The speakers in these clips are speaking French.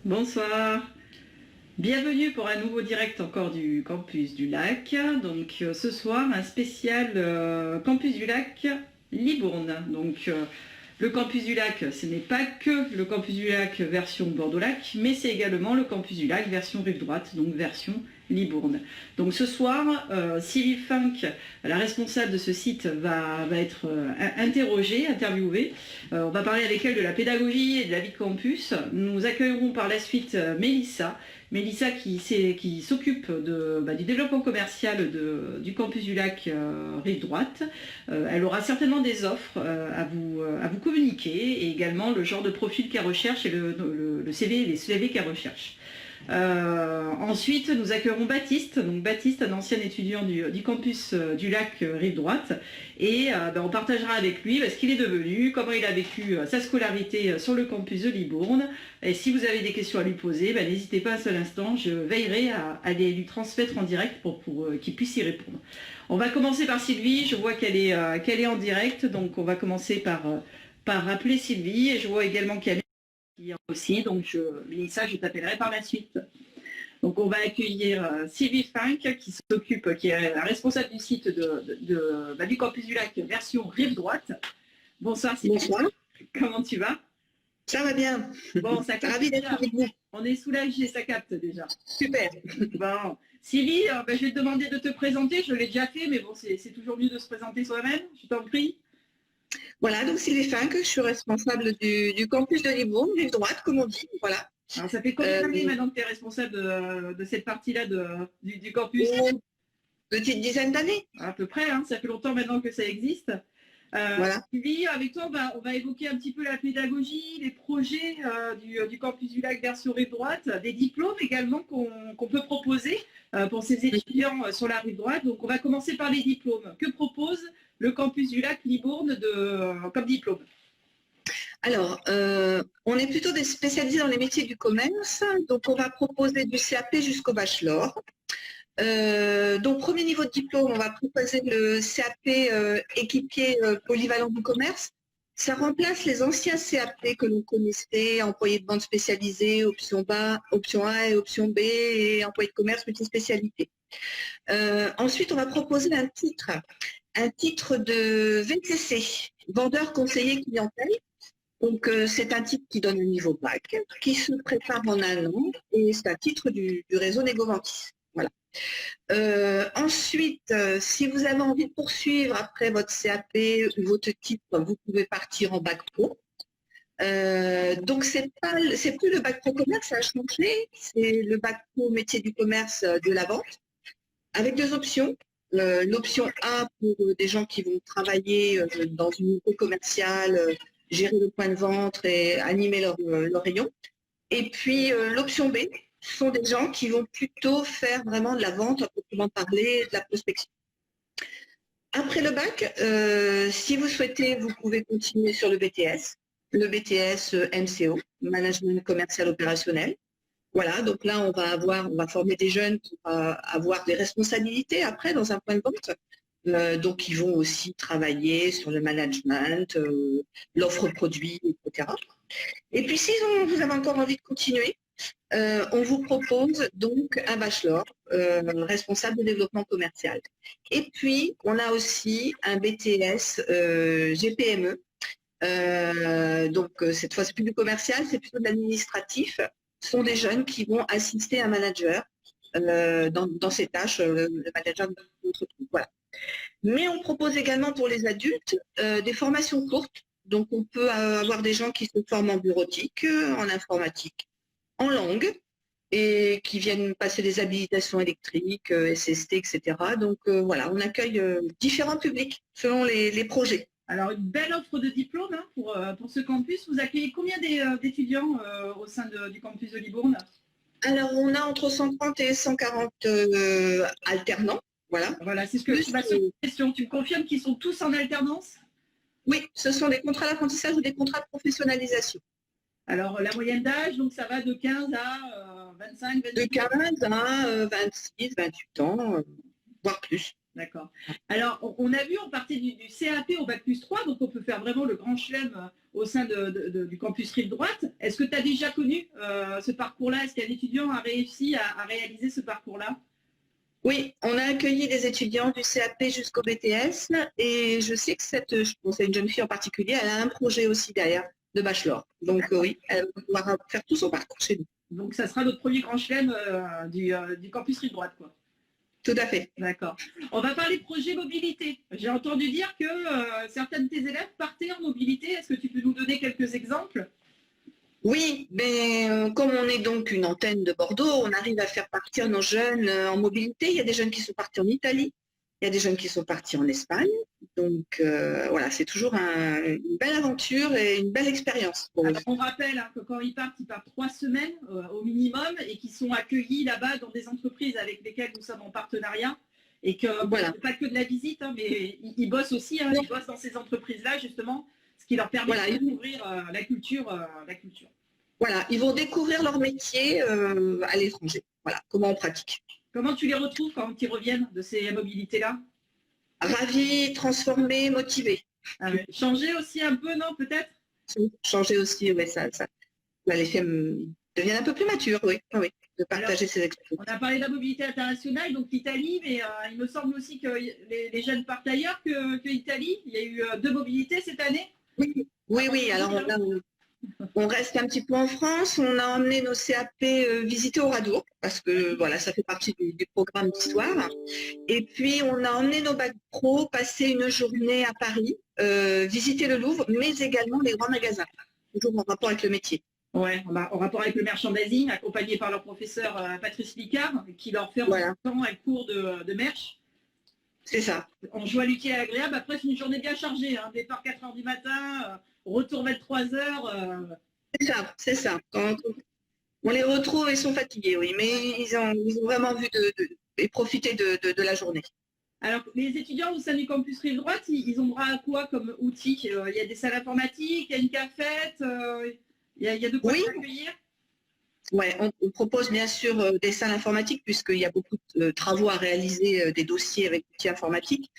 Bonsoir, bienvenue pour un nouveau direct encore du Campus du Lac. Donc ce soir, un spécial Campus du Lac Libourne. Le Campus du Lac, ce n'est pas que le Campus du Lac version Bordeaux-Lac, mais c'est également le Campus du Lac version rive droite, donc version Libourne. Donc ce soir, Sylvie Funk, la responsable de ce site, va être interviewée. On va parler avec elle de la pédagogie et de la vie de campus. Nous accueillerons par la suite Mélissa. Mélissa qui s'occupe du développement commercial du campus du lac rive droite. Elle aura certainement des offres à vous communiquer et également le genre de profil qu'elle recherche et le CV, les CV qu'elle recherche. Ensuite, nous accueillerons Baptiste. Donc Baptiste, un ancien étudiant du campus du lac rive droite. Et on partagera avec lui ce qu'il est devenu, comment il a vécu sa scolarité sur le campus de Libourne. Et si vous avez des questions à lui poser, n'hésitez pas un seul instant. Je veillerai à les lui transmettre en direct pour qu'il puisse y répondre. On va commencer par Sylvie. Je vois qu'elle est en direct. Donc on va commencer par appeler Sylvie. Et je vois également Camille qui est aussi. Donc Mélissa, je t'appellerai par la suite. Donc on va accueillir Sylvie Funk qui est la responsable du site du Campus du Lac version rive droite. Bonsoir Sylvie. Bonsoir. Comment tu vas? Ça va bien. Bon, ça capte. Ravi d'être avec vous. On est soulagés, ça capte déjà. Super. Bon. Sylvie, je vais te demander de te présenter. Je l'ai déjà fait, mais bon, c'est toujours mieux de se présenter soi-même. Je t'en prie. Voilà, donc Sylvie Funk, je suis responsable du campus de Libourne, rive droite, comme on dit. Voilà. Alors, ça fait combien d'années maintenant que tu es responsable de cette partie-là du campus? Une petite dizaine d'années. À peu près, hein, ça fait longtemps maintenant que ça existe. Voilà. Sylvie, avec toi, on va évoquer un petit peu la pédagogie, les projets du campus du lac version rive droite, des diplômes également qu'on peut proposer pour ces étudiants sur la rive droite. Donc, on va commencer par les diplômes. Que propose le campus du lac Libourne comme diplôme? Alors, on est plutôt des spécialisés dans les métiers du commerce, donc on va proposer du CAP jusqu'au bachelor. Donc, premier niveau de diplôme, on va proposer le CAP équipier polyvalent du commerce. Ça remplace les anciens CAP que l'on connaissait, employé de vente spécialisé, option A et option B, et employé de commerce multispécialité. Ensuite, on va proposer un titre de VTC, vendeur conseiller clientèle. Donc, c'est un titre qui donne le niveau bac, qui se prépare en un an, et c'est un titre du réseau Négoventis. Voilà. Ensuite, si vous avez envie de poursuivre après votre CAP ou votre titre, vous pouvez partir en bac pro. Donc, c'est plus le bac pro commerce, ça a changé, c'est le bac pro métier du commerce de la vente, avec deux options. L'option A pour des gens qui vont travailler dans une unité commerciale, gérer le point de vente et animer leur rayon. Et puis l'option B, ce sont des gens qui vont plutôt faire vraiment de la vente, à proprement parler, de la prospection. Après le bac, si vous souhaitez, vous pouvez continuer sur le BTS MCO, Management Commercial Opérationnel. Voilà, donc là, on va former des jeunes qui vont avoir des responsabilités après dans un point de vente. Donc, ils vont aussi travailler sur le management, l'offre produit, etc. Et puis, si vous avez encore envie de continuer, on vous propose donc un bachelor responsable de développement commercial. Et puis, on a aussi un BTS GPME. Donc, cette fois, c'est plus du commercial, c'est plutôt de l'administratif. Ce sont des jeunes qui vont assister un manager dans ses tâches, le manager de l'entreprise. Voilà. Mais on propose également pour les adultes des formations courtes. Donc, on peut avoir des gens qui se forment en bureautique, en informatique, en langue, et qui viennent passer des habilitations électriques, SST, etc. Donc, voilà, on accueille différents publics selon les projets. Alors, une belle offre de diplôme pour ce campus. Vous accueillez combien d'étudiants au sein du campus de Libourne? Alors, on a entre 130 et 140 alternants. Voilà. Voilà, c'est ce que ma seconde question. Tu me confirmes qu'ils sont tous en alternance? Oui, ce sont des contrats d'apprentissage ou des contrats de professionnalisation. Alors, la moyenne d'âge, donc ça va de 15 à 25, 26? De 15 à 26, 28 ans, voire plus. D'accord. Alors, on a vu, on partait du CAP au Bac+3, donc on peut faire vraiment le grand chelem au sein du campus Rive Droite. Est-ce que tu as déjà connu ce parcours-là? Est-ce qu'un étudiant a réussi à réaliser ce parcours-là? Oui, on a accueilli des étudiants du CAP jusqu'au BTS et je sais que je pense à une jeune fille en particulier, elle a un projet aussi derrière de bachelor. Donc oui, elle va pouvoir faire tout son parcours chez nous. Donc, ça sera notre premier grand chelem du campus Rive Droite, quoi. Tout à fait. D'accord. On va parler projet mobilité. J'ai entendu dire que certains de tes élèves partaient en mobilité. Est-ce que tu peux nous donner quelques exemples? Oui, mais comme on est donc une antenne de Bordeaux, on arrive à faire partir nos jeunes en mobilité. Il y a des jeunes qui sont partis en Italie, il y a des jeunes qui sont partis en Espagne. Donc voilà, c'est toujours une belle aventure et une belle expérience pour eux. Alors, on rappelle que quand ils partent 3 semaines au minimum et qu'ils sont accueillis là-bas dans des entreprises avec lesquelles nous sommes en partenariat. Et que Voilà. pas que de la visite, mais ils bossent aussi, ils bossent dans ces entreprises-là justement, ce qui leur permet de découvrir la culture. Voilà, ils vont découvrir leur métier à l'étranger. Voilà, comment on pratique. Comment tu les retrouves quand ils reviennent de ces mobilités-là? Ravis, transformés, motivés. Ah ouais. Changer aussi un peu, non, peut-être? Changer aussi, oui, ça les fait deviennent un peu plus matures, oui, oui, de partager ces expériences. On a parlé de la mobilité internationale, donc l'Italie, mais il me semble aussi que les jeunes partent ailleurs que l'Italie. Il y a eu 2 mobilités cette année. Oui, alors on reste un petit peu en France. On a emmené nos CAP visiter Oradour, parce que voilà, ça fait partie du programme d'histoire. Et puis, on a emmené nos bacs pro passer une journée à Paris, visiter le Louvre, mais également les grands magasins, toujours en rapport avec le métier. Ouais, en rapport avec le merchandising, accompagné par leur professeur Patrice Licard, qui leur fait en même temps un cours de merch. C'est ça. On joue à l'utile et à l'agréable. Après, c'est une journée bien chargée. Départ 4h du matin, retour 23h. C'est ça. Quand on les retrouve, ils sont fatigués, oui, mais ils ont vraiment vu et profité de la journée. Alors, les étudiants au sein du campus Rive Droite, ils ont droit à quoi comme outils? Il y a des salles informatiques, il y a une cafette, il y a de quoi s'accueillir? Oui, on propose bien sûr des salles informatiques puisqu'il y a beaucoup de travaux à réaliser, des dossiers avec outils informatiques.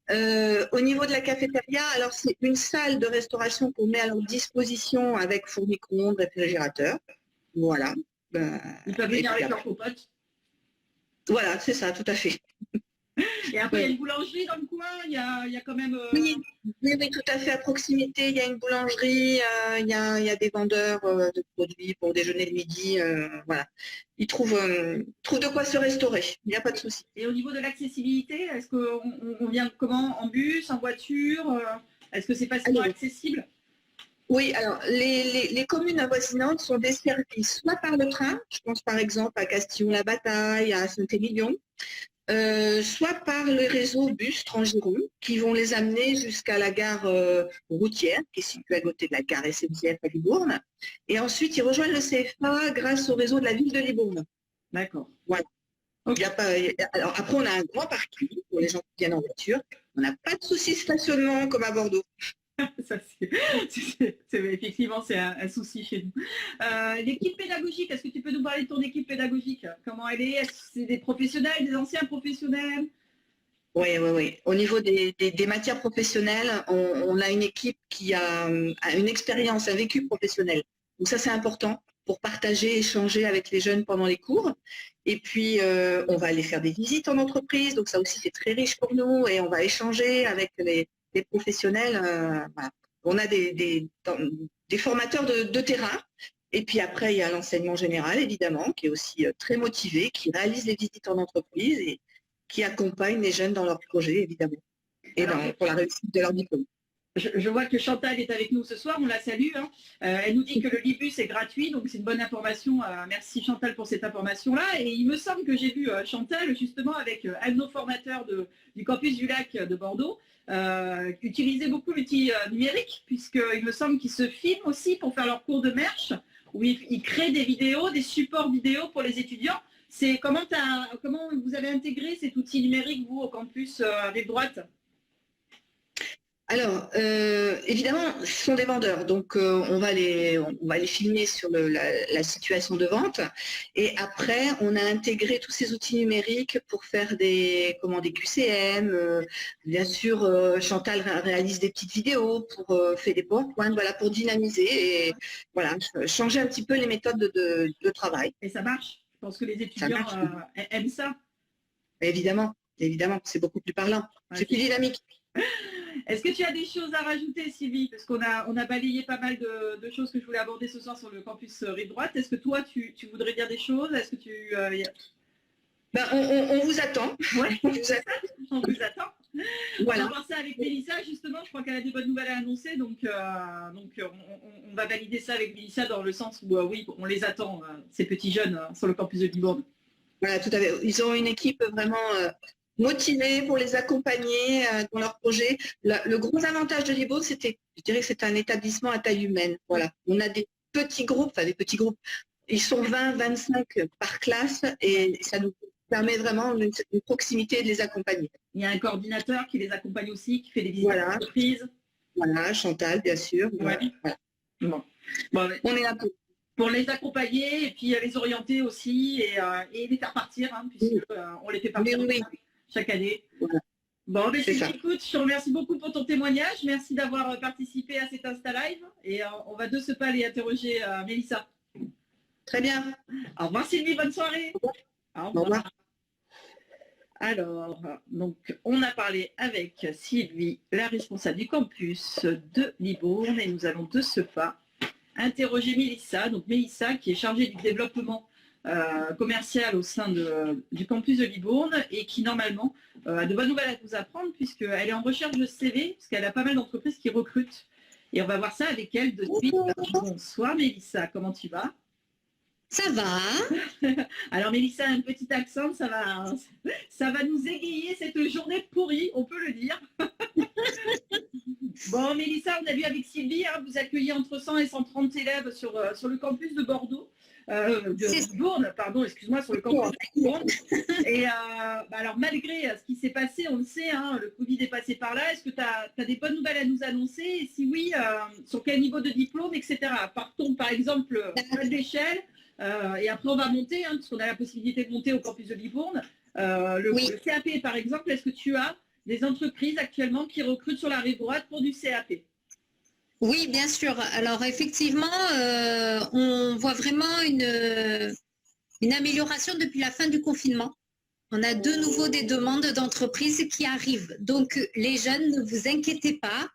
Au niveau de la cafétéria, alors c'est une salle de restauration qu'on met à leur disposition avec four micro-ondes, réfrigérateur. Voilà. Ils peuvent venir avec leurs copotes. Voilà, c'est ça, tout à fait. Et après, il y a une boulangerie dans le coin, il y a quand même... Oui, tout à fait. À proximité, il y a une boulangerie, il y a des vendeurs de produits pour déjeuner le midi. Voilà. Ils trouvent de quoi se restaurer. Il n'y a pas de souci. Et au niveau de l'accessibilité, est-ce qu'on vient comment? En bus, en voiture? Est-ce que c'est facilement accessible? Oui, alors les communes avoisinantes sont desservies soit par le train, je pense par exemple à Castillon-la-Bataille, à Saint-Émilion, soit par le réseau bus Transgiron qui vont les amener jusqu'à la gare routière qui est située à côté de la gare SNCF à Libourne. Et ensuite, ils rejoignent le CFA grâce au réseau de la ville de Libourne. D'accord. Voilà. Okay. Alors après, on a un grand parking pour les gens qui viennent en voiture. On n'a pas de souci de stationnement comme à Bordeaux. Ça, effectivement, c'est un souci chez nous. L'équipe pédagogique, est-ce que tu peux nous parler de ton équipe pédagogique? Comment elle est? Est-ce que c'est des professionnels, des anciens professionnels? Oui. Au niveau des matières professionnelles, on a une équipe qui a une expérience, un vécu professionnel. Donc ça, c'est important pour partager, échanger avec les jeunes pendant les cours. Et puis, on va aller faire des visites en entreprise. Donc ça aussi, c'est très riche pour nous. Et on va échanger avec les professionnels. Voilà. On a des formateurs de terrain. Et puis après, il y a l'enseignement général, évidemment, qui est aussi très motivé, qui réalise les visites en entreprise et qui accompagne les jeunes dans leurs projets, évidemment, et pour la réussite de leur diplôme. Je vois que Chantal est avec nous ce soir, on la salue. Elle nous dit que le Libus est gratuit, donc c'est une bonne information. Merci Chantal pour cette information-là. Et il me semble que j'ai vu Chantal justement avec un de nos formateurs du campus du Lac de Bordeaux utiliser beaucoup l'outil numérique, puisqu'il me semble qu'ils se filment aussi pour faire leur cours de merch, où ils créent des vidéos, des supports vidéo pour les étudiants. Comment vous avez intégré cet outil numérique, vous, au campus Rive Droite? Alors, évidemment, ce sont des vendeurs, donc on va les filmer sur la situation de vente. Et après, on a intégré tous ces outils numériques pour faire des QCM. Bien sûr, Chantal réalise des petites vidéos pour faire des PowerPoint, voilà, pour dynamiser et voilà, changer un petit peu les méthodes de travail. Et ça marche. Je pense que les Ça étudiants marche, aiment ça. évidemment, évidemment, c'est beaucoup plus parlant, c'est plus dynamique. Est-ce que tu as des choses à rajouter, Sylvie? Parce qu'on a balayé pas mal de choses que je voulais aborder ce soir sur le campus Rive Droite. Est-ce que toi, tu voudrais dire des choses? Est-ce que tu... Ben, on vous attend. Ouais, On vous attend. on vous attend. Voilà. On va voir ça avec Mélissa, justement. Je crois qu'elle a des bonnes nouvelles à annoncer. Donc on va valider ça avec Mélissa dans le sens où, oui, on les attend, ces petits jeunes, sur le campus de Libourne. Voilà, tout à fait. Ils ont une équipe vraiment motivée pour les accompagner dans leur projet. Le gros avantage de Libourne, je dirais que c'est un établissement à taille humaine. Voilà. On a des petits groupes, ils sont 20, 25 par classe et ça nous permet vraiment une proximité de les accompagner. Il y a un coordinateur qui les accompagne aussi, qui fait des visites d'entreprise. Voilà, Chantal, bien sûr. Ouais. Voilà. Bon, on est là pour les accompagner et puis les orienter aussi et les faire partir, hein, puisque on les fait partir chaque année. Voilà. Bon, mais écoute, je te remercie beaucoup pour ton témoignage. Merci d'avoir participé à cet Insta Live. Et on va de ce pas aller interroger Mélissa. Très bien. Au revoir Sylvie, bonne soirée. Au revoir. Alors, donc, on a parlé avec Sylvie, la responsable du campus de Libourne, et nous allons de ce pas interroger Mélissa. Donc Mélissa qui est chargée du développement commercial au sein du campus de Libourne et qui normalement a de bonnes nouvelles à vous apprendre puisqu'elle est en recherche de CV, parce qu'elle a pas mal d'entreprises qui recrutent. Et on va voir ça avec elle de suite. Bonsoir Mélissa, comment tu vas? Ça va. Alors Mélissa a un petit accent, ça va nous égayer cette journée pourrie, on peut le dire. Bon Mélissa, on a vu avec Sylvie, hein, vous accueillez entre 100 et 130 élèves sur le campus de Bordeaux. De Bourne, pardon, excuse-moi, sur le campus de Bourne. Et alors malgré ce qui s'est passé, on le sait, hein, le Covid est passé par là, est-ce que tu as des bonnes nouvelles à nous annoncer? Et si oui, sur quel niveau de diplôme, etc. Partons par exemple à l'échelle, et après on va monter, hein, puisqu'on a la possibilité de monter au campus de Libourne. Le CAP par exemple, est-ce que tu as des entreprises actuellement qui recrutent sur la rive droite pour du CAP? Oui, bien sûr. Alors effectivement, on voit vraiment une amélioration depuis la fin du confinement. On a de nouveau des demandes d'entreprises qui arrivent. Donc les jeunes, ne vous inquiétez pas,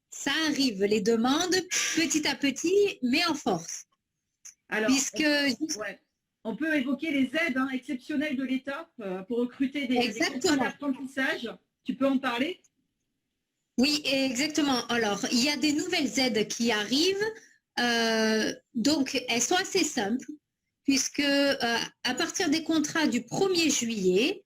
ça arrive, les demandes petit à petit, mais en force. Alors, on peut évoquer les aides exceptionnelles de l'État pour recruter des contrats d'apprentissage. Tu peux en parler? Oui, exactement. Alors, il y a des nouvelles aides qui arrivent. Donc, elles sont assez simples, puisque à partir des contrats du 1er juillet,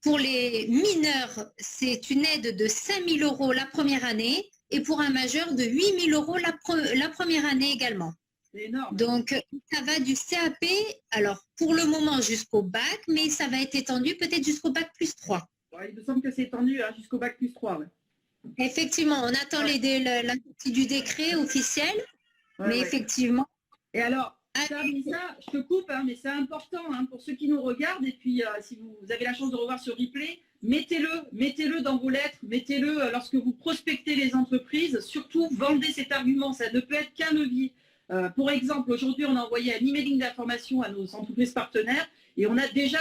pour les mineurs, c'est une aide de 5 000 € la première année, et pour un majeur de 8 000 € la première année également. C'est énorme. Donc, ça va du CAP, alors pour le moment jusqu'au bac, mais ça va être étendu peut-être jusqu'au bac plus 3. Ouais, il me semble que c'est étendu jusqu'au bac plus 3. Ouais. Effectivement, on attend la sortie du décret officiel, mais effectivement. Et alors, ça, je te coupe, mais c'est important pour ceux qui nous regardent. Et puis, si vous avez la chance de revoir ce replay, mettez-le dans vos lettres, mettez-le lorsque vous prospectez les entreprises. Surtout, vendez cet argument. Ça ne peut être qu'un levier. Pour exemple, aujourd'hui, on a envoyé un emailing d'information à nos entreprises partenaires et on a déjà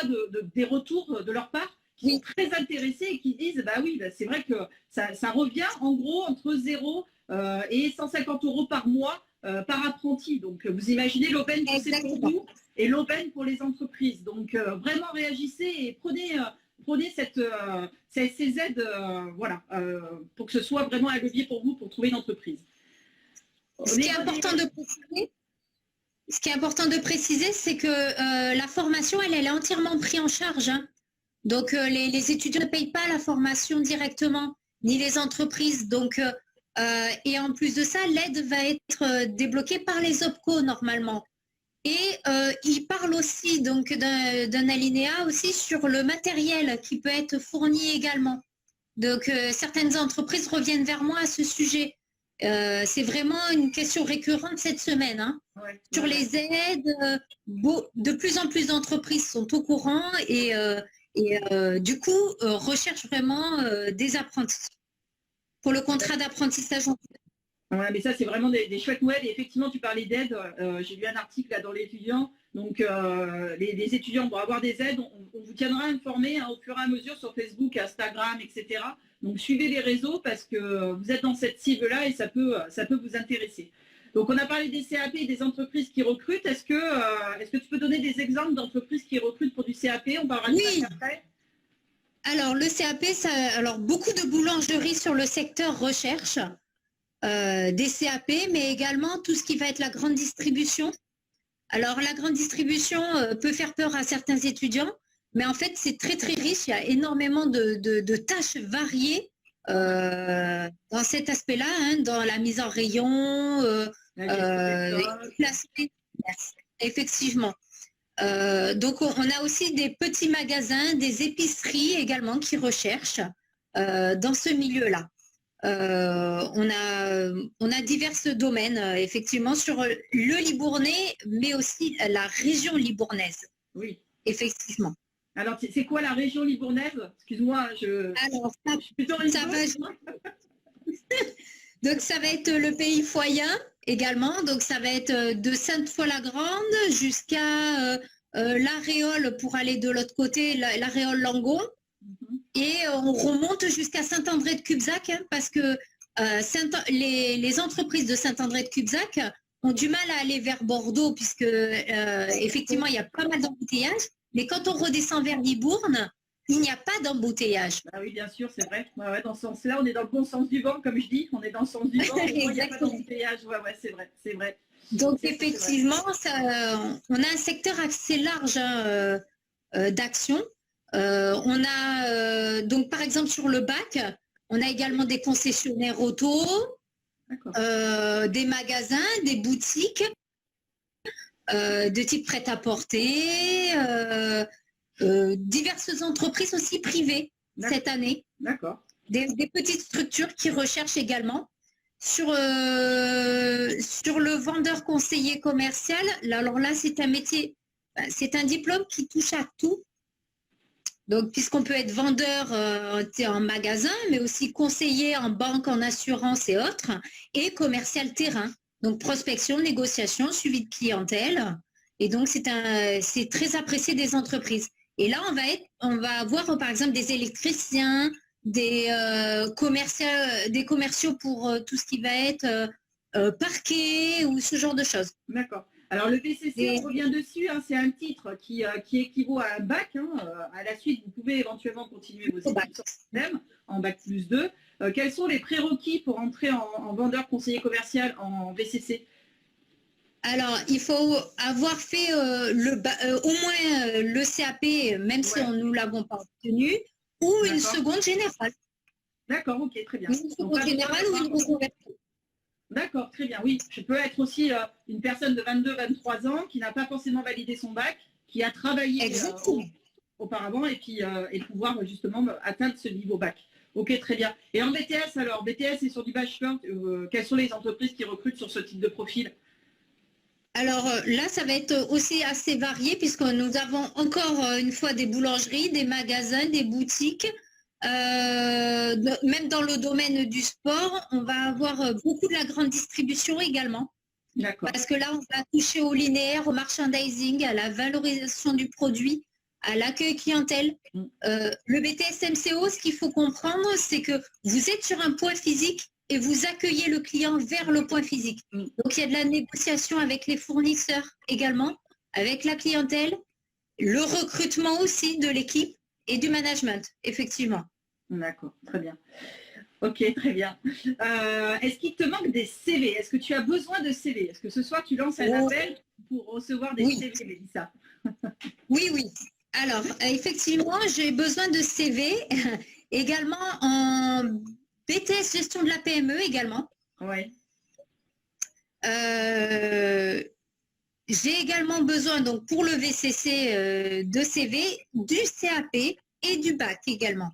des retours de leur part qui sont très intéressés et qui disent c'est vrai que ça revient en gros entre 0 et 150 € par mois par apprenti. Donc vous imaginez l'aubaine que c'est pour vous et l'aubaine pour les entreprises. Donc vraiment réagissez et prenez ces aides pour que ce soit vraiment un levier pour vous pour trouver une entreprise. Ce qui est important de préciser, c'est que la formation, elle est entièrement prise en charge. Donc, les étudiants ne payent pas la formation directement, ni les entreprises. Donc, et en plus de ça, l'aide va être débloquée par les OPCO normalement. Et il parle aussi donc d'un alinéa aussi sur le matériel qui peut être fourni également. Donc, certaines entreprises reviennent vers moi à ce sujet. C'est vraiment une question récurrente cette semaine, hein. Ouais. Sur les aides, de plus en plus d'entreprises sont au courant et du coup, recherchent vraiment des apprentis pour le contrat d'apprentissage. Ouais, mais ça, c'est vraiment des chouettes nouvelles. Et effectivement, tu parlais d'aide. J'ai lu un article là, dans l'étudiant. Donc, les étudiants vont avoir des aides. On vous tiendra informés hein, au fur et à mesure sur Facebook, Instagram, etc. Donc, suivez les réseaux parce que vous êtes dans cette cible-là et ça peut vous intéresser. Donc, on a parlé des CAP et des entreprises qui recrutent. Est-ce que tu peux donner des exemples d'entreprises qui recrutent pour du CAP? On parlera de ça après. Alors, le CAP, alors beaucoup de boulangeries sur le secteur recherche. Des CAP, mais également tout ce qui va être la grande distribution. Alors, la grande distribution peut faire peur à certains étudiants, mais en fait, c'est très, très riche. Il y a énormément de tâches variées dans cet aspect-là, hein, dans la mise en rayon, effectivement. Donc, on a aussi des petits magasins, des épiceries également qui recherchent dans ce milieu-là. On a divers domaines, effectivement, sur le Libournais, mais aussi la région libournaise. Oui. Effectivement. Alors, c'est quoi la région libournaise? Excuse-moi, je suis plutôt rigoleuse. Donc, ça va être le pays foyen également. Donc, ça va être de Sainte-Foy-la-Grande jusqu'à l'Aréole pour aller de l'autre côté, l'Aréole-Langon. Et on remonte jusqu'à Saint-André-de-Cubzac hein, parce que les entreprises de Saint-André-de-Cubzac ont du mal à aller vers Bordeaux puisque effectivement il y a pas mal d'embouteillages. Mais quand on redescend vers Libourne, il n'y a pas d'embouteillage. Ah oui, bien sûr, c'est vrai. Ouais, dans ce sens-là, on est dans le bon sens du vent, comme je dis. On est dans le sens du vent. Il n'y a pas d'embouteillage. Ouais, c'est vrai. Donc effectivement, on a un secteur assez large hein, d'action. On a donc par exemple sur le bac, on a également des concessionnaires auto, des magasins, des boutiques de type prêt-à-porter, diverses entreprises aussi privées cette année. D'accord. Des petites structures qui recherchent également. Sur le vendeur conseiller commercial, alors là c'est un métier, c'est un diplôme qui touche à tout. Donc, puisqu'on peut être vendeur en magasin, mais aussi conseiller en banque, en assurance et autres, et commercial terrain. Donc, prospection, négociation, suivi de clientèle. Et donc, c'est très apprécié des entreprises. Et là, on va avoir, par exemple, des électriciens, des commerciaux pour tout ce qui va être parquet ou ce genre de choses. D'accord. Alors, le VCC, on revient dessus, hein, c'est un titre qui équivaut à un bac. Hein, à la suite, vous pouvez éventuellement continuer vos études sur le système en bac plus 2. Quels sont les prérequis pour entrer en vendeur conseiller commercial en VCC? Alors, il faut avoir fait au moins le CAP, même si nous ne l'avons pas obtenu, ou une seconde générale. D'accord, ok, très bien. Une seconde générale ou une reconversion. D'accord, très bien. Oui, je peux être aussi une personne de 22-23 ans qui n'a pas forcément validé son bac, qui a travaillé auparavant et pouvoir justement atteindre ce niveau bac. Ok, très bien. Et en BTS alors, BTS et sur du bachelor, quelles sont les entreprises qui recrutent sur ce type de profil? Alors là, ça va être aussi assez varié puisque nous avons encore une fois des boulangeries, des magasins, des boutiques. Même dans le domaine du sport, on va avoir beaucoup de la grande distribution également. D'accord. Parce que là, on va toucher au linéaire, au merchandising, à la valorisation du produit, à l'accueil clientèle. Le BTS MCO, ce qu'il faut comprendre, c'est que vous êtes sur un point physique et vous accueillez le client vers le point physique. Donc, il y a de la négociation avec les fournisseurs également, avec la clientèle, le recrutement aussi de l'équipe et du management, effectivement. D'accord, très bien. Ok, très bien. Est-ce qu'il te manque des CV? Est-ce que tu as besoin de CV? Est-ce que ce soir, tu lances un appel pour recevoir des CV, Mélissa? Oui. Alors, effectivement, j'ai besoin de CV, également en BTS gestion de la PME également. Oui. J'ai également besoin, donc pour le VCC, de CV, du CAP et du bac également.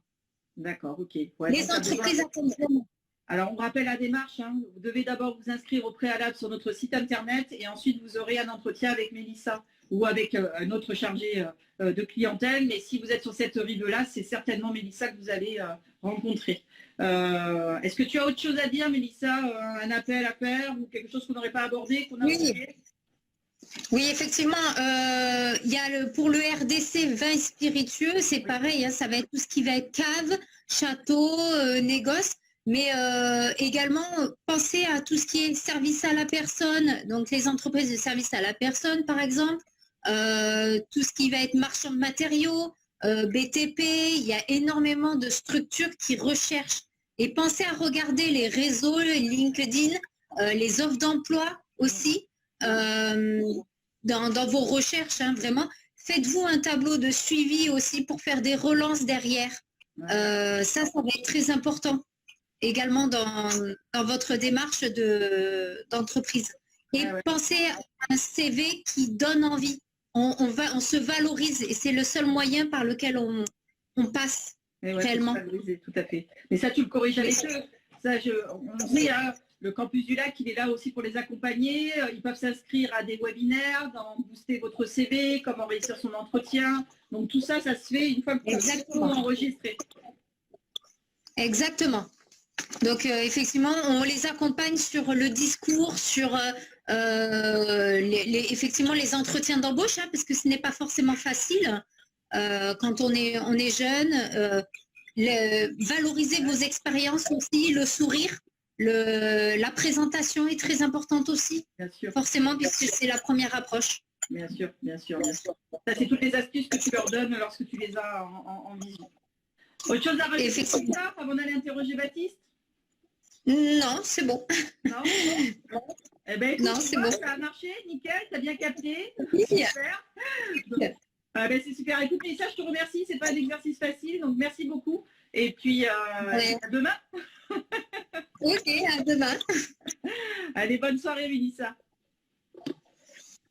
D'accord, ok. Ouais, Les donc, t'as besoin- entreprises attendent vraiment. Alors, on rappelle la démarche, hein. Vous devez d'abord vous inscrire au préalable sur notre site internet et ensuite vous aurez un entretien avec Mélissa ou avec un autre chargé de clientèle. Mais si vous êtes sur cette rive-là, c'est certainement Mélissa que vous allez rencontrer. Est-ce que tu as autre chose à dire, Mélissa? Un appel à faire ou quelque chose qu'on n'aurait pas abordé, qu'on a Oui. oublié? Oui, effectivement, il y a pour le RDC vin et spiritueux, c'est pareil, hein, ça va être tout ce qui va être cave, château, négoce, mais également penser à tout ce qui est service à la personne, donc les entreprises de service à la personne, par exemple, tout ce qui va être marchand de matériaux, BTP, il y a énormément de structures qui recherchent. Et pensez à regarder les réseaux, les LinkedIn, les offres d'emploi aussi. Dans vos recherches, hein, vraiment, faites-vous un tableau de suivi aussi pour faire des relances derrière. Ça va être très important également dans votre démarche d'entreprise. Et pensez à un CV qui donne envie. On se valorise et c'est le seul moyen par lequel on passe réellement. Tout à fait. Mais ça, tu le corriges avec eux. Ça, on sait, hein, le campus du lac, il est là aussi pour les accompagner. Ils peuvent s'inscrire à des webinaires, booster votre CV, comment réussir son entretien. Donc tout ça, ça se fait une fois que vous enregistré. Exactement. Donc effectivement, on les accompagne sur le discours, sur effectivement les entretiens d'embauche, hein, parce que ce n'est pas forcément facile quand on est jeune. Valoriser vos expériences aussi, le sourire. La présentation est très importante aussi, bien sûr. Forcément, puisque c'est la première approche. Bien sûr, bien sûr, bien sûr. Ça, c'est toutes les astuces que tu leur donnes lorsque tu les as en vision. Autre chose à rajouter avant d'aller interroger Baptiste? Non, c'est bon. Non, bon. Eh ben, écoute, non, c'est bon. Ça a marché, nickel, t'as bien capté. Oui. Super. Ben, c'est super. Écoute, Mélissa, je te remercie. C'est pas un exercice facile, donc merci beaucoup. Et puis, à demain. Ok, à demain. Allez, bonne soirée, Mélissa.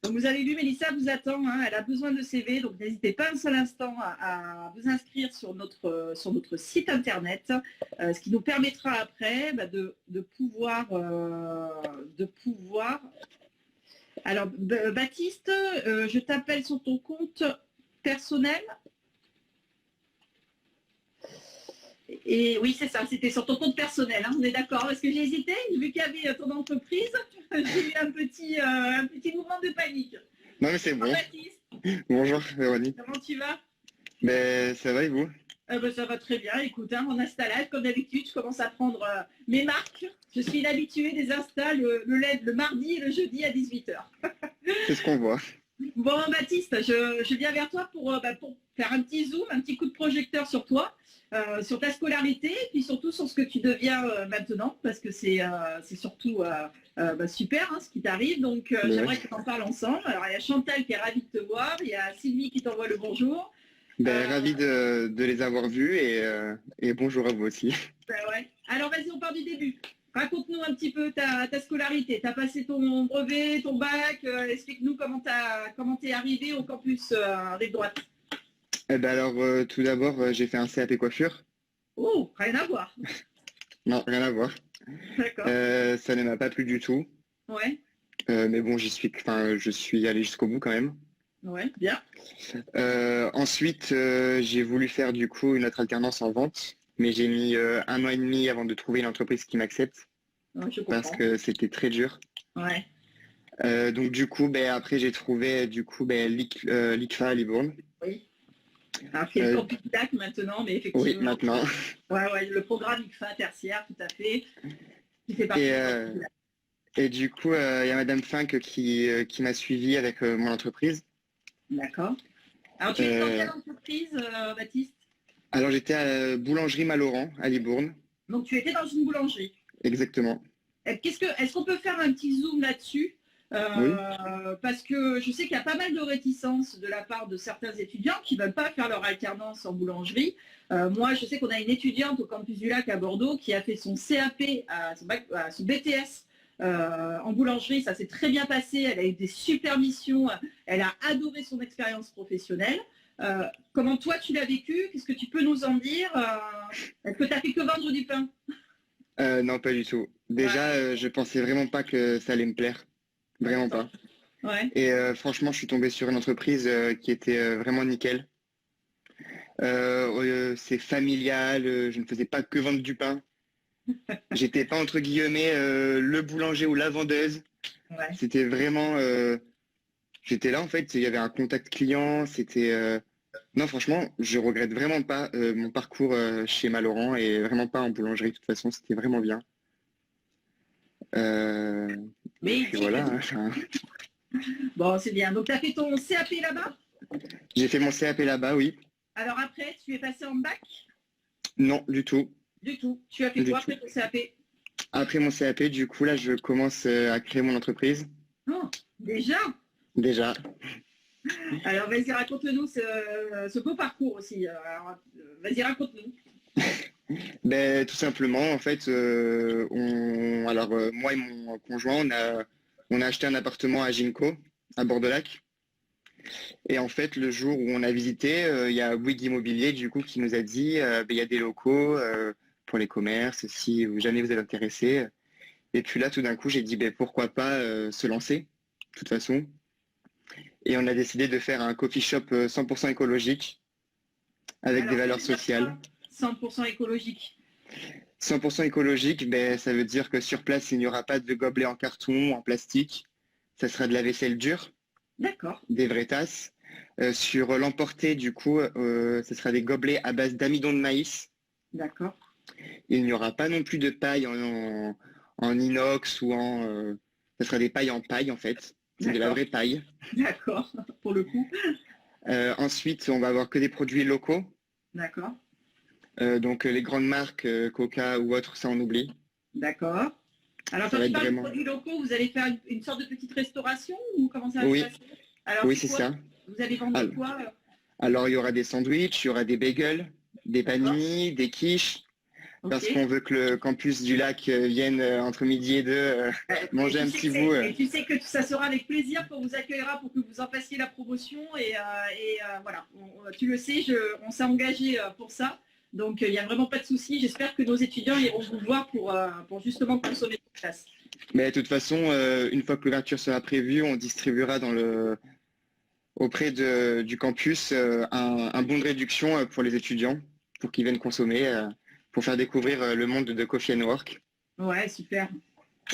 Donc, vous avez vu, Mélissa vous attend. Hein, elle a besoin de CV, donc n'hésitez pas un seul instant à vous inscrire sur notre site internet, ce qui nous permettra après de pouvoir. Alors, Baptiste, je t'appelle sur ton compte personnel. Et oui, c'est ça, c'était sur ton compte personnel, hein, on est d'accord. Parce que j'ai hésité, vu qu'il y avait ton entreprise, j'ai eu un petit mouvement de panique. Non mais c'est bon. Baptiste. Bonjour Véronique. Comment tu vas? Ben, ça va et vous? Ça va très bien. Écoute, hein, mon installage, comme d'habitude, je commence à prendre mes marques. Je suis l'habituée des instas le mardi et le jeudi à 18h. C'est ce qu'on voit. Bon, Baptiste, je viens vers toi pour faire un petit zoom, un petit coup de projecteur sur toi, sur ta scolarité, et puis surtout sur ce que tu deviens maintenant, parce que c'est surtout super ce qui t'arrive. Donc, j'aimerais qu'on en parle ensemble. Alors, il y a Chantal qui est ravie de te voir, il y a Sylvie qui t'envoie le bonjour. Ravi de les avoir vus et bonjour à vous aussi. Ouais. Alors, vas-y, on part du début. Raconte-nous un petit peu ta scolarité. Tu as passé ton brevet, ton bac. Explique-nous comment t'es arrivé au campus Rive Droite. Alors, tout d'abord, j'ai fait un CAP coiffure. Oh, rien à voir. Non, rien à voir. D'accord. Ça ne m'a pas plu du tout. Ouais. Mais bon, je suis allé jusqu'au bout quand même. Ouais, bien. Ensuite, j'ai voulu faire du coup une autre alternance en vente, mais j'ai mis 1 an et demi avant de trouver une entreprise qui m'accepte. Ouais, je comprends. Parce que c'était très dur. Ouais. Donc du coup, après j'ai trouvé l'ICFA à Libourne. Oui. Alors c'est le campus du lac maintenant, mais effectivement. Oui, maintenant. Ouais, le programme ICFA tertiaire, tout à fait. Qui fait partie et du coup, il y a Madame Fink qui m'a suivi avec mon entreprise. D'accord. Alors tu étais dans quelle entreprise, Baptiste? Alors j'étais à la boulangerie Malauran à Libourne. Donc tu étais dans une boulangerie. Exactement. Est-ce qu'on peut faire un petit zoom là-dessus? Oui. Parce que je sais qu'il y a pas mal de réticences de la part de certains étudiants qui ne veulent pas faire leur alternance en boulangerie. Moi, je sais qu'on a une étudiante au campus du Lac à Bordeaux qui a fait son CAP, son BTS en boulangerie. Ça s'est très bien passé. Elle a eu des super missions. Elle a adoré son expérience professionnelle. Comment toi tu l'as vécu? Qu'est-ce que tu peux nous en dire? Est-ce que tu as fait que vendre du pain? Non, pas du tout. Déjà, je pensais vraiment pas que ça allait me plaire. Vraiment pas. Ouais. Et franchement, je suis tombé sur une entreprise qui était vraiment nickel. C'est familial, je ne faisais pas que vendre du pain. J'étais pas entre guillemets le boulanger ou la vendeuse. Ouais. C'était vraiment, j'étais là en fait, il y avait un contact client, c'était... Non, franchement, je regrette vraiment pas mon parcours chez Malorant et vraiment pas en boulangerie. De toute façon, c'était vraiment bien. Mais Puis voilà, hein, bon, c'est bien. Donc, tu as fait ton CAP là-bas? j'ai fait mon CAP là-bas, oui. Alors après, tu es passé en bac? Non, du tout. Du tout. Tu as fait Du quoi tout. après ton CAP? Après mon CAP, du coup, là, je commence à créer mon entreprise. Oh, déjà? Déjà. Alors, vas-y, raconte-nous ce beau parcours aussi. Alors, vas-y, raconte-nous. Ben, tout simplement, en fait, moi et mon conjoint, on a acheté un appartement à Ginko, à Bord-de-Lac. Et en fait, le jour où on a visité, il y a Bouygues Immobilier, du coup, qui nous a dit, ben, il y a des locaux pour les commerces, si jamais vous êtes intéressé. Et puis là, tout d'un coup, j'ai dit, ben, pourquoi pas se lancer, de toute façon. Et on a décidé de faire un coffee shop 100% écologique, avec Alors, des valeurs ça veut dire sociales. quoi, 100% écologique. 100% écologique, ben, ça veut dire que sur place, il n'y aura pas de gobelets en carton, en plastique. Ça sera de la vaisselle dure, D'accord. des vraies tasses. Sur l'emporter, du coup, ce sera des gobelets à base d'amidon de maïs. D'accord. Il n'y aura pas non plus de paille en inox ou ce sera des pailles en paille, en fait. C'est de la vraie paille. D'accord, pour le coup. Ensuite, on va avoir que des produits locaux. D'accord. Donc, les grandes marques, Coca ou autres, ça on oublie. D'accord. Alors, Ça quand va tu être parles vraiment... de produits locaux, vous allez faire une sorte de petite restauration ou comment ça va Oui. se passer? Alors, Oui, c'est quoi? ça. Vous allez vendre Alors, quoi? alors, il y aura des sandwichs, il y aura des bagels, des paninis, des quiches, parce Ok. qu'on veut que le campus du lac vienne entre midi et deux manger un petit bout. Et tu sais que ça sera avec plaisir qu'on vous accueillera pour que vous en fassiez la promotion. Voilà, tu le sais, on s'est engagé pour ça. Donc, il n'y a vraiment pas de souci. J'espère que nos étudiants iront vous voir pour justement consommer sur place. Mais de toute façon, une fois que l'ouverture sera prévue, on distribuera auprès du campus un bon de réduction pour les étudiants, pour qu'ils viennent consommer, pour faire découvrir le monde de Coffee and Work. Ouais, super.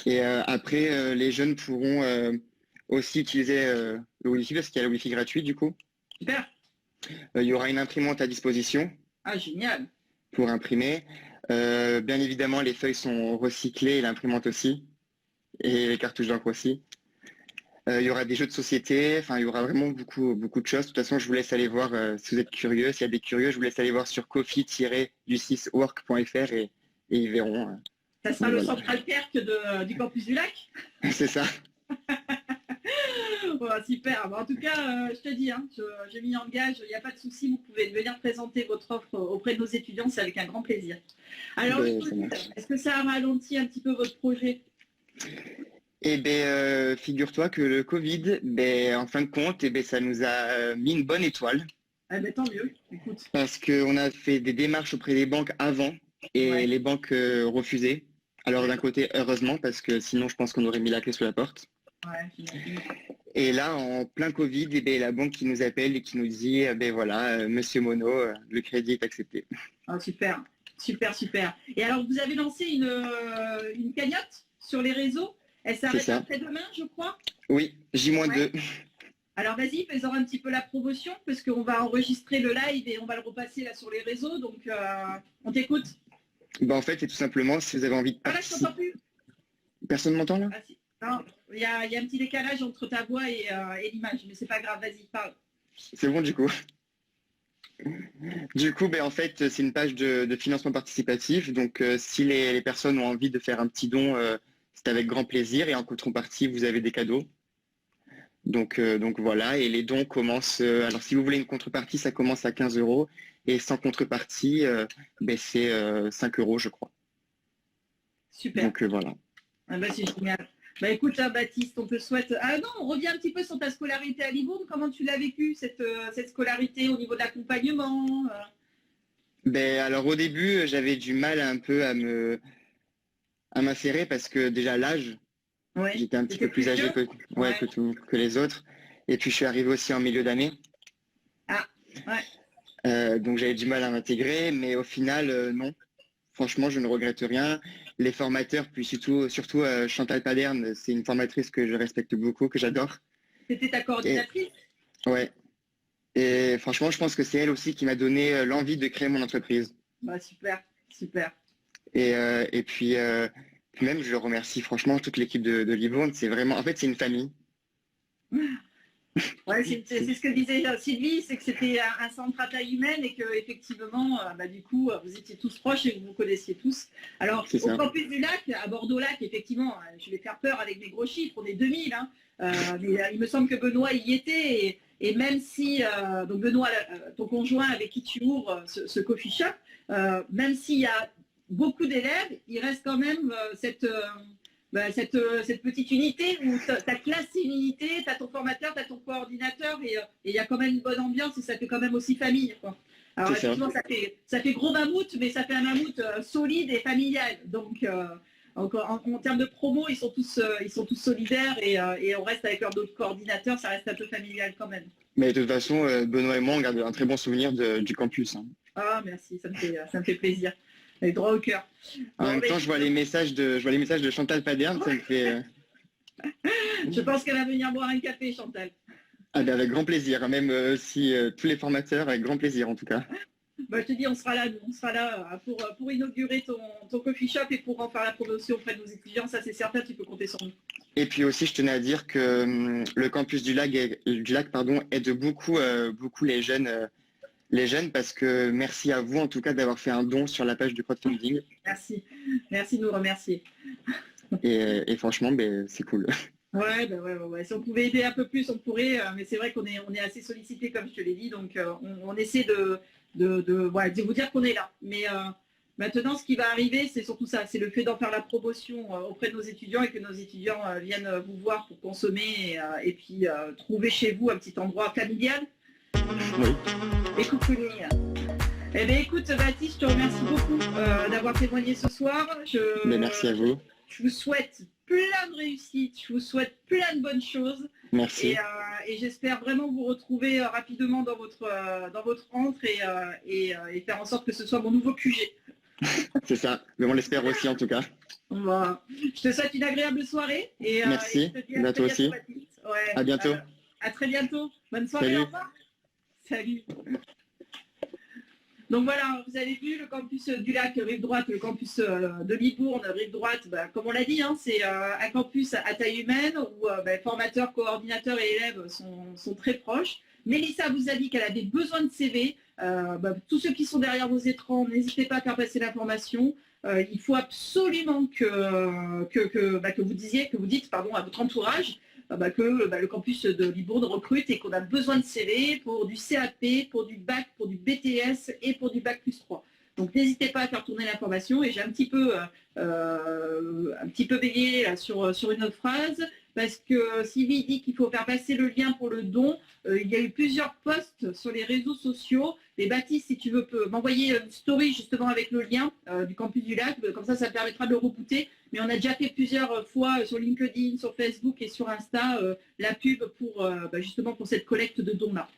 Et après, les jeunes pourront aussi utiliser le Wi-Fi, parce qu'il y a le Wi-Fi gratuit du coup. Super. Il y aura une imprimante à disposition Ah, génial. pour imprimer. Bien évidemment, les feuilles sont recyclées, et l'imprimante aussi, et les cartouches d'encre aussi. Il y aura des jeux de société, enfin, il y aura vraiment beaucoup, beaucoup de choses. De toute façon, je vous laisse aller voir si vous êtes curieux. S'il y a des curieux, je vous laisse aller voir sur coffee-du6work.fr et ils verront. Ça sera le Voilà. central perk du campus du lac. C'est ça. Voilà, super. Bon, en tout cas, je te dis, hein, j'ai mis en gage, il n'y a pas de souci, vous pouvez venir présenter votre offre auprès de nos étudiants, c'est avec un grand plaisir. Alors, Ben, le ça Covid, marche. est-ce que ça a ralenti un petit peu votre projet? Eh bien, figure-toi que le Covid, ben, en fin de compte, ça nous a mis une bonne étoile Ah ben, tant mieux, écoute. parce qu'on a fait des démarches auprès des banques avant et Ouais. les banques refusaient. Alors d'un côté, heureusement, parce que sinon, je pense qu'on aurait mis la clé sous la porte. Ouais, j'imagine. Et là, en plein Covid, la banque qui nous appelle et qui nous dit, ben voilà, Monsieur Monod, le crédit est accepté. Ah, super, super, super. Et alors, vous avez lancé une cagnotte sur les réseaux. Elle s'arrête ça. après-demain, je crois. Oui, J-2. Alors, vas-y, fais-en un petit peu la promotion, parce qu'on va enregistrer le live et on va le repasser là sur les réseaux. Donc, on t'écoute. Ben, en fait, c'est tout simplement, si vous avez envie de Ah là, je participer... t'entends plus. Personne m'entend là? Ah, si. Non, il y a un petit décalage entre ta voix et l'image, mais c'est pas grave, vas-y, parle. C'est bon du coup. Du coup, ben, en fait, c'est une page de financement participatif. Donc, si les personnes ont envie de faire un petit don, c'est avec grand plaisir. Et en contrepartie, vous avez des cadeaux. Donc voilà. Et les dons commencent. Alors, si vous voulez une contrepartie, ça commence à 15 €. Et sans contrepartie, ben, c'est 5 €, je crois. Super. Donc voilà. Ah bah, c'est génial. Bah écoute, hein, Baptiste, on te souhaite... Ah non, on revient un petit peu sur ta scolarité à Libourne. Comment tu l'as vécu, cette scolarité au niveau de l'accompagnement Ben, alors au début, j'avais du mal un peu à m'insérer parce que déjà l'âge, Ouais. j'étais un petit T'étais peu plus âgé vieux Ouais. que les autres. Et puis je suis arrivé aussi en milieu d'année. Ah, ouais. Donc j'avais du mal à m'intégrer, mais au final, non. Franchement, je ne regrette rien. Les formateurs, puis surtout Chantal Paderne, c'est une formatrice que je respecte beaucoup, que j'adore. C'était ta Et coordinatrice ouais. Et franchement, je pense que c'est elle aussi qui m'a donné l'envie de créer mon entreprise. Bah super, super. Et puis même, je remercie franchement toute l'équipe de Livourne. C'est vraiment, en fait, c'est une famille. Ouais, c'est ce que disait Sylvie, c'est que c'était un centre à taille humaine et que effectivement, bah, du coup, vous étiez tous proches et que vous vous connaissiez tous. Alors, C'est au ça. campus du lac, à Bordeaux-Lac, effectivement, je vais faire peur avec mes gros chiffres, on est 2000, hein, mais il me semble que Benoît y était et même si, donc Benoît, ton conjoint avec qui tu ouvres ce coffee shop, même s'il y a beaucoup d'élèves, il reste quand même cette petite unité où ta classe, c'est une unité, tu as ton formateur, tu as ton coordinateur et il y a quand même une bonne ambiance et ça fait quand même aussi famille, quoi. Alors, C'est ça. effectivement, ça fait gros mammouth, mais ça fait un mammouth solide et familial. Donc, en termes de promo, ils sont tous solidaires et on reste avec leurs autres coordinateurs, ça reste un peu familial quand même. Mais de toute façon, Benoît et moi, on garde un très bon souvenir du campus, hein. Ah, merci, ça me fait plaisir. Avec droit au cœur. En même temps, je vois les messages de Chantal Paderne, ça me fait. Je pense qu'elle va venir boire un café, Chantal. Ah ben avec grand plaisir, même si tous les formateurs, avec grand plaisir en tout cas. Bah, je te dis, on sera là pour inaugurer ton coffee shop et pour en faire la promotion auprès de nos étudiants. Ça, c'est certain, tu peux compter sur nous. Et puis aussi, je tenais à dire que le campus du lac, aide beaucoup, beaucoup les jeunes parce que merci à vous en tout cas d'avoir fait un don sur la page du crowdfunding. Merci de nous remercier. Et franchement, ben, c'est cool. Ouais. Si on pouvait aider un peu plus, on pourrait, mais c'est vrai qu'on est assez sollicité, comme je te l'ai dit, donc on essaie de vous dire qu'on est là. Mais maintenant, ce qui va arriver, c'est surtout ça, c'est le fait d'en faire la promotion auprès de nos étudiants et que nos étudiants viennent vous voir pour consommer et puis trouver chez vous un petit endroit familial. Oui. Et coucouner. Eh bien, écoute, Baptiste, je te remercie beaucoup d'avoir témoigné ce soir. Mais merci à vous. Je vous souhaite plein de réussite, je vous souhaite plein de bonnes choses. Merci. Et j'espère vraiment vous retrouver rapidement dans votre entre et faire en sorte que ce soit mon nouveau QG. C'est ça, mais on l'espère aussi en tout cas. Voilà. Je te souhaite une agréable soirée. Merci, et je te dis à toi aussi. Ouais, à bientôt. À très bientôt. Bonne soirée, Salut. au revoir. Salut. Donc voilà, vous avez vu le campus du lac, rive droite, le campus de Libourne, rive droite, bah, comme on l'a dit, hein, c'est un campus à taille humaine où formateurs, coordinateurs et élèves sont très proches. Mélissa vous a dit qu'elle avait besoin de CV. Tous ceux qui sont derrière vos écrans, n'hésitez pas à faire passer l'information. Il faut absolument que vous dites à votre entourage que le campus de Libourne recrute et qu'on a besoin de CV pour du CAP, pour du bac, pour du BTS et pour du bac plus 3. Donc n'hésitez pas à faire tourner l'information et j'ai un petit peu bégayé là, sur une autre phrase parce que Sylvie dit qu'il faut faire passer le lien pour le don. Il y a eu plusieurs posts sur les réseaux sociaux. Et Baptiste, si tu veux, m'envoyer une story justement avec le lien du campus du lac. Comme ça permettra de le rebooter. Mais on a déjà fait plusieurs fois sur LinkedIn, sur Facebook et sur Insta la pub justement pour cette collecte de dons-là.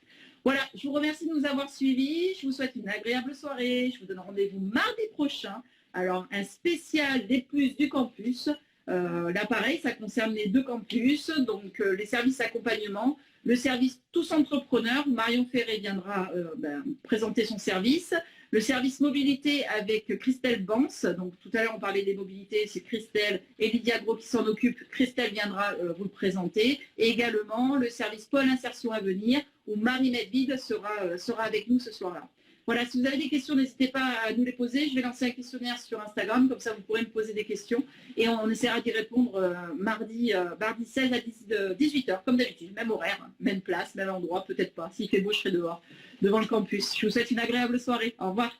Voilà, je vous remercie de nous avoir suivis. Je vous souhaite une agréable soirée. Je vous donne rendez-vous mardi prochain. Alors, un spécial des plus du campus. Là, pareil, ça concerne les deux campus. Donc, les services accompagnement, le service Tous Entrepreneurs, où Marion Ferré viendra présenter son service. Le service mobilité avec Christelle Bans. Donc, tout à l'heure, on parlait des mobilités. C'est Christelle et Lydia Gros qui s'en occupent. Christelle viendra vous le présenter. Et également, le service Pôle Insertion à venir, où Marie Medvide sera avec nous ce soir-là. Voilà, si vous avez des questions, n'hésitez pas à nous les poser. Je vais lancer un questionnaire sur Instagram, comme ça vous pourrez me poser des questions et on essaiera d'y répondre mardi 16 à 18h, comme d'habitude, même horaire, même place, même endroit, peut-être pas. S'il fait beau, je serai dehors, devant le campus. Je vous souhaite une agréable soirée. Au revoir.